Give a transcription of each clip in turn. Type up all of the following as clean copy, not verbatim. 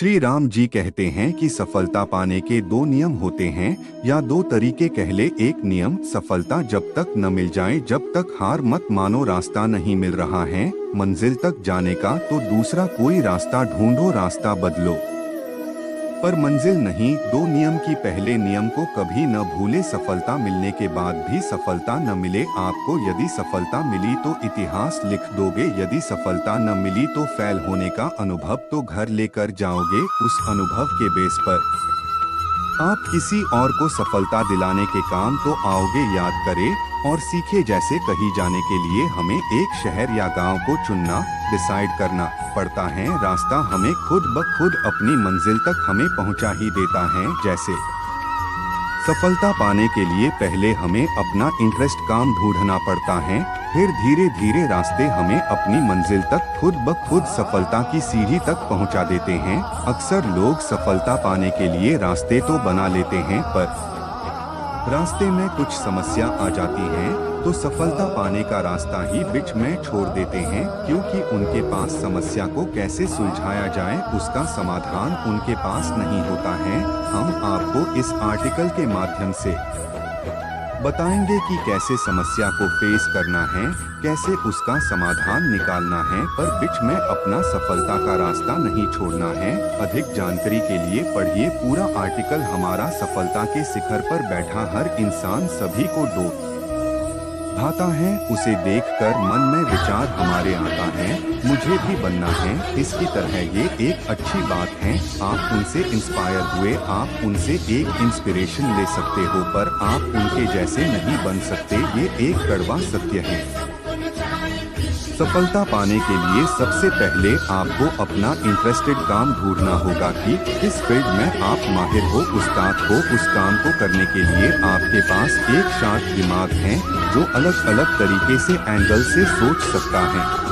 श्री राम जी कहते हैं कि सफलता पाने के दो नियम होते हैं, या दो तरीके कह ले। एक नियम, सफलता जब तक न मिल जाए जब तक हार मत मानो, रास्ता नहीं मिल रहा है मंजिल तक जाने का तो दूसरा कोई रास्ता ढूंढो, रास्ता बदलो पर मंजिल नहीं। दो नियम की पहले नियम को कभी न भूले, सफलता मिलने के बाद भी सफलता न मिले आपको। यदि सफलता मिली तो इतिहास लिख दोगे, यदि सफलता न मिली तो फेल होने का अनुभव तो घर लेकर जाओगे। उस अनुभव के बेस पर आप किसी और को सफलता दिलाने के काम तो आओगे। याद करें और सीखे, जैसे कहीं जाने के लिए हमें एक शहर या गांव को चुनना, डिसाइड करना पड़ता है। रास्ता हमें खुद ब खुद अपनी मंजिल तक हमें पहुंचा ही देता है। जैसे सफलता पाने के लिए पहले हमें अपना इंटरेस्ट काम ढूंढना पड़ता है, फिर धीरे धीरे रास्ते हमें अपनी मंजिल तक खुद ब खुद सफलता की सीढ़ी तक पहुंचा देते हैं। अक्सर लोग सफलता पाने के लिए रास्ते तो बना लेते हैं, पर रास्ते में कुछ समस्या आ जाती है तो सफलता पाने का रास्ता ही बीच में छोड़ देते हैं, क्योंकि उनके पास समस्या को कैसे सुलझाया जाए उसका समाधान उनके पास नहीं होता है। हम आपको इस आर्टिकल के माध्यम से बताएंगे कि कैसे समस्या को फेस करना है, कैसे उसका समाधान निकालना है, पर बीच में अपना सफलता का रास्ता नहीं छोड़ना है। अधिक जानकारी के लिए पढ़िए पूरा आर्टिकल। हमारा सफलता के शिखर पर बैठा हर इंसान सभी को भाता है, उसे देखकर मन में विचार हमारे आता है, मुझे भी बनना है इसकी तरह। ये एक अच्छी बात है, आप उनसे इंस्पायर हुए, आप उनसे एक इंस्पिरेशन ले सकते हो, पर आप उनके जैसे नहीं बन सकते। ये एक कड़वा सत्य है। सफलता पाने के लिए सबसे पहले आपको अपना इंटरेस्टेड काम ढूंढना होगा कि किस फील्ड में आप माहिर हो, उस्ताद हो। उस काम को करने के लिए आपके पास एक शार्प दिमाग है जो अलग अलग तरीके से एंगल से सोच सकता है।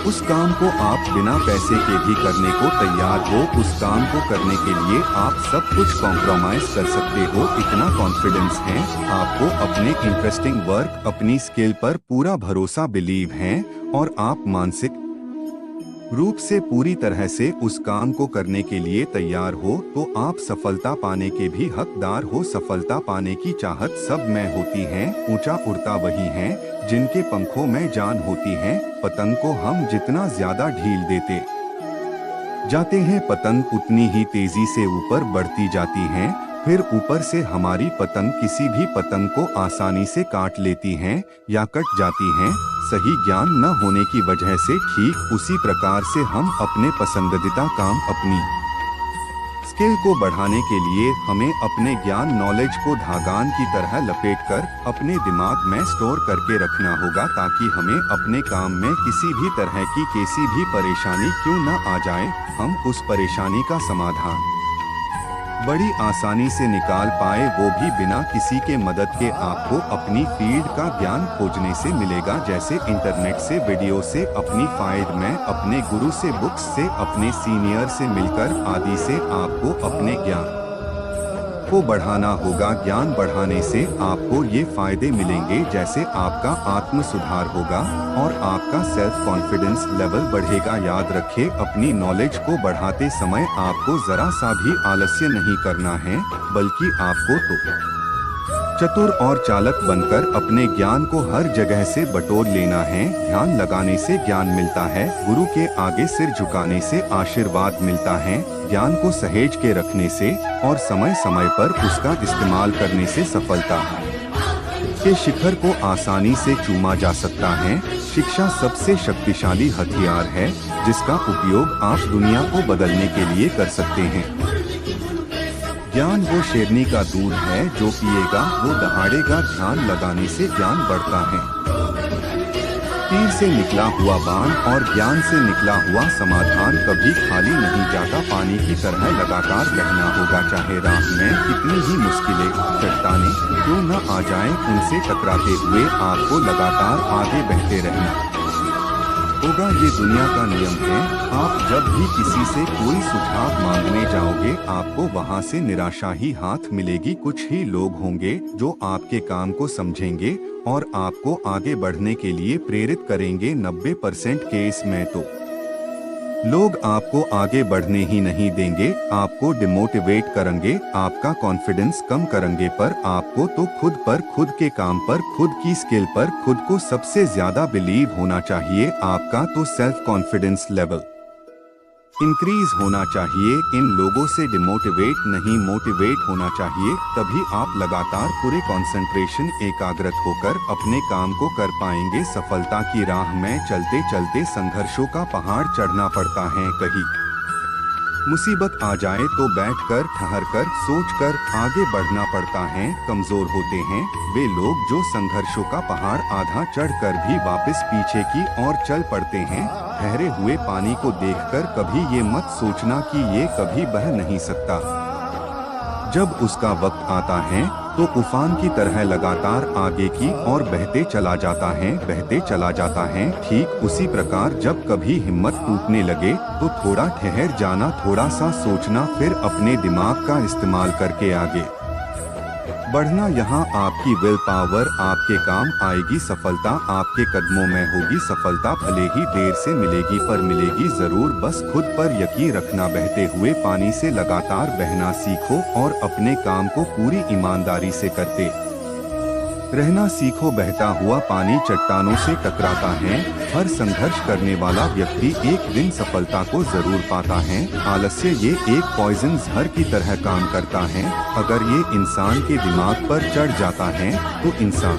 उस काम को आप बिना पैसे के भी करने को तैयार हो। उस काम को करने के लिए आप सब कुछ कॉम्प्रोमाइज कर सकते हो। इतना कॉन्फिडेंस है आपको अपने इंटरेस्टिंग वर्क, अपनी स्किल पर पूरा भरोसा, बिलीव है, और आप मानसिक रूप से पूरी तरह से उस काम को करने के लिए तैयार हो, तो आप सफलता पाने के भी हकदार हो। सफलता पाने की चाहत सब में होती है, ऊंचा उड़ता वही है जिनके पंखों में जान होती है। पतंग को हम जितना ज्यादा ढील देते जाते हैं, पतंग उतनी ही तेजी से ऊपर बढ़ती जाती है। फिर ऊपर से हमारी पतंग किसी भी पतंग को आसानी से काट लेती हैं या कट जाती हैं, सही ज्ञान न होने की वजह से। ठीक उसी प्रकार से हम अपने पसंदीदा काम, अपनी स्किल को बढ़ाने के लिए हमें अपने ज्ञान, नॉलेज को धागान की तरह लपेटकर अपने दिमाग में स्टोर करके रखना होगा, ताकि हमें अपने काम में किसी भी तरह की कैसी भी परेशानी क्यों न आ जाए, हम उस परेशानी का समाधान बड़ी आसानी से निकाल पाए, वो भी बिना किसी के मदद के। आपको अपनी फील्ड का ज्ञान खोजने से मिलेगा, जैसे इंटरनेट से, वीडियो से, अपनी फाइल में, अपने गुरु से, बुक्स से, अपने सीनियर से मिलकर आदि से। आपको अपने ज्ञान को बढ़ाना होगा। ज्ञान बढ़ाने से आपको ये फायदे मिलेंगे, जैसे आपका आत्म सुधार होगा और आपका सेल्फ कॉन्फिडेंस लेवल बढ़ेगा। याद रखें, अपनी नॉलेज को बढ़ाते समय आपको जरा सा भी आलस्य नहीं करना है, बल्कि आपको तो चतुर और चालक बनकर अपने ज्ञान को हर जगह से बटोर लेना है। ध्यान लगाने से ज्ञान मिलता है, गुरु के आगे सिर झुकाने से आशीर्वाद मिलता है, ज्ञान को सहेज के रखने से और समय समय पर उसका इस्तेमाल करने से सफलता के शिखर को आसानी से चूमा जा सकता है। शिक्षा सबसे शक्तिशाली हथियार है जिसका उपयोग आप दुनिया को बदलने के लिए कर सकते हैं। ज्ञान वो शेरनी का दूध है, जो पिएगा वो दहाड़ेगा। ध्यान लगाने से ज्ञान बढ़ता है। तीर से निकला हुआ बाण और ज्ञान से निकला हुआ समाधान कभी खाली नहीं जाता। पानी की तरह लगातार बहना होगा, चाहे राह में कितनी ही मुश्किलें, चट्टानें क्यों न आ जाएं, उनसे टकराते हुए आपको लगातार आगे बहते रहना होगा। ये दुनिया का नियम है। आप जब भी किसी से कोई सुझाव मांगने जाओगे, आपको वहां से निराशा ही हाथ मिलेगी। कुछ ही लोग होंगे जो आपके काम को समझेंगे और आपको आगे बढ़ने के लिए प्रेरित करेंगे। 90% केस में तो लोग आपको आगे बढ़ने ही नहीं देंगे, आपको डिमोटिवेट करेंगे, आपका कॉन्फिडेंस कम करेंगे, पर आपको तो खुद पर, खुद के काम पर, खुद की स्किल पर खुद को सबसे ज्यादा बिलीव होना चाहिए। आपका तो सेल्फ कॉन्फिडेंस लेवल इंक्रीज होना चाहिए। इन लोगों से डिमोटिवेट नहीं, मोटिवेट होना चाहिए। तभी आप लगातार पूरे कंसंट्रेशन, एकाग्रत होकर अपने काम को कर पाएंगे। सफलता की राह में चलते चलते संघर्षों का पहाड़ चढ़ना पड़ता है। कहीं मुसीबत आ जाए तो बैठकर, ठहरकर, सोचकर आगे बढ़ना पड़ता है। कमजोर होते हैं वे लोग जो संघर्षों का पहाड़ आधा चढ़कर भी वापस पीछे की ओर चल पड़ते हैं। ठहरे हुए पानी को देखकर कभी ये मत सोचना कि ये कभी बह नहीं सकता। जब उसका वक्त आता है तो उफान की तरह लगातार आगे की ओर बहते चला जाता है, बहते चला जाता है। ठीक उसी प्रकार जब कभी हिम्मत टूटने लगे तो थोड़ा ठहर जाना, थोड़ा सा सोचना, फिर अपने दिमाग का इस्तेमाल करके आगे बढ़ना। यहाँ आपकी विल पावर आपके काम आएगी। सफलता आपके कदमों में होगी। सफलता भले ही देर से मिलेगी पर मिलेगी जरूर। बस खुद पर यकीन रखना। बहते हुए पानी से लगातार बहना सीखो और अपने काम को पूरी ईमानदारी से करते रहना सीखो। बहता हुआ पानी चट्टानों से टकराता है। हर संघर्ष करने वाला व्यक्ति एक दिन सफलता को जरूर पाता है। आलस्य ये एक पॉइजन जहर की तरह काम करता है। अगर ये इंसान के दिमाग पर चढ़ जाता है तो इंसान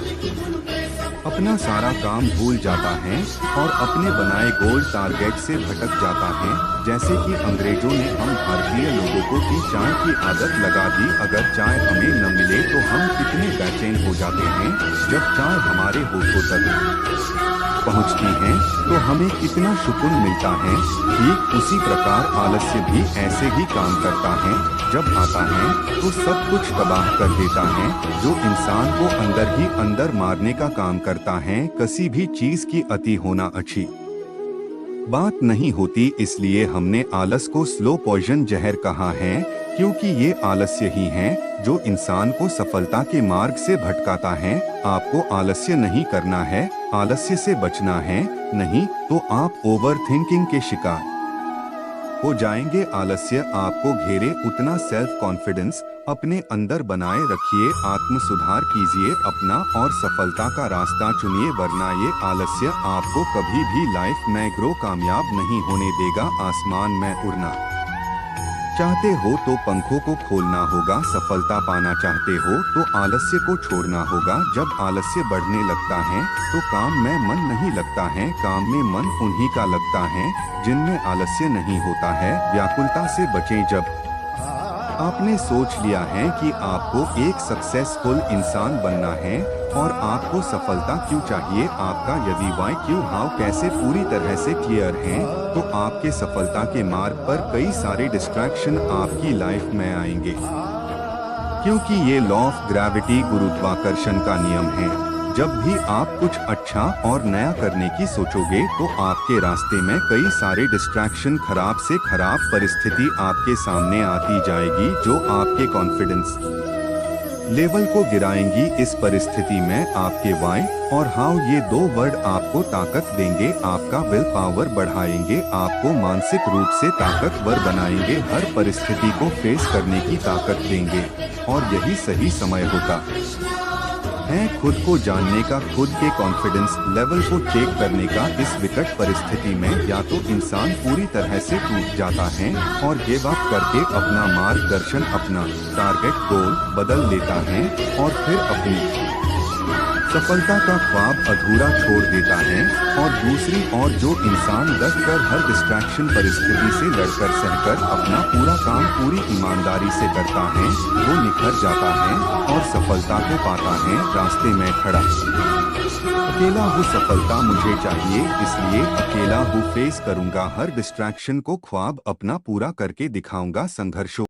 अपना सारा काम भूल जाता है और अपने बनाए गोल टारगेट से भटक जाता है। जैसे कि अंग्रेजों ने हम भारतीय लोगों को की चाय की आदत लगा दी। अगर चाय हमें न मिले तो हम कितने बेचैन हो जाते हैं। जब चाय हमारे होठों तक पहुंचती है तो हमें कितना सुकून मिलता है। ठीक उसी प्रकार आलस्य भी ऐसे ही काम करता है। जब आता है तो सब कुछ तबाह कर देता है। जो इंसान को अंदर ही अंदर मारने का काम करता है। किसी भी चीज की अति होना अच्छी बात नहीं होती। इसलिए हमने आलस को स्लो पॉइजन जहर कहा है, क्योंकि ये आलस्य ही है जो इंसान को सफलता के मार्ग से भटकाता है। आपको आलस्य नहीं करना है, आलस्य से बचना है। नहीं तो आप ओवर थिंकिंग के शिकार हो जाएंगे। आलस्य आपको घेरे उतना सेल्फ कॉन्फिडेंस अपने अंदर बनाए रखिए। आत्म सुधार कीजिए अपना और सफलता का रास्ता चुनिए, वरना ये आलस्य आपको कभी भी लाइफ में ग्रो कामयाब नहीं होने देगा। आसमान में उड़ना चाहते हो तो पंखों को खोलना होगा। सफलता पाना चाहते हो तो आलस्य को छोड़ना होगा। जब आलस्य बढ़ने लगता है तो काम में मन नहीं लगता है। काम में मन उन्हीं का लगता है जिनमें आलस्य नहीं होता है। व्याकुलता से बचें। जब आपने सोच लिया है कि आपको एक सक्सेसफुल इंसान बनना है और आपको सफलता क्यों चाहिए, आपका यदि वाई क्यों हाउ कैसे पूरी तरह से क्लियर हैं, तो आपके सफलता के मार्ग पर कई सारे डिस्ट्रैक्शन आपकी लाइफ में आएंगे, क्योंकि ये लॉ ऑफ ग्रेविटी, गुरुत्वाकर्षण का नियम है। जब भी आप कुछ अच्छा और नया करने की सोचोगे तो आपके रास्ते में कई सारे डिस्ट्रैक्शन, खराब से खराब परिस्थिति आपके सामने आती जाएगी जो आपके कॉन्फिडेंस लेवल को गिराएंगी। इस परिस्थिति में आपके वाई और हाउ ये दो वर्ड आपको ताकत देंगे, आपका विल पावर बढ़ाएंगे, आपको मानसिक रूप से ताकतवर बनाएंगे, हर परिस्थिति को फेस करने की ताकत देंगे। और यही सही समय होता है खुद को जानने का, खुद के कॉन्फिडेंस लेवल को चेक करने का। इस विकट परिस्थिति में या तो इंसान पूरी तरह से टूट जाता है और गिव अप करके अपना मार्गदर्शन, अपना टारगेट गोल बदल लेता है और फिर अपनी सफलता का ख्वाब अधूरा छोड़ देता है। और दूसरी ओर जो इंसान डटकर हर डिस्ट्रैक्शन परिस्थिति से लड़कर सहकर अपना पूरा काम पूरी ईमानदारी से करता है, वो निखर जाता है और सफलता को पाता है। रास्ते में खड़ा अकेला हूँ, सफलता मुझे चाहिए, इसलिए अकेला हूँ, फेस करूंगा हर डिस्ट्रैक्शन को, ख्वाब अपना पूरा करके दिखाऊंगा। संघर्षों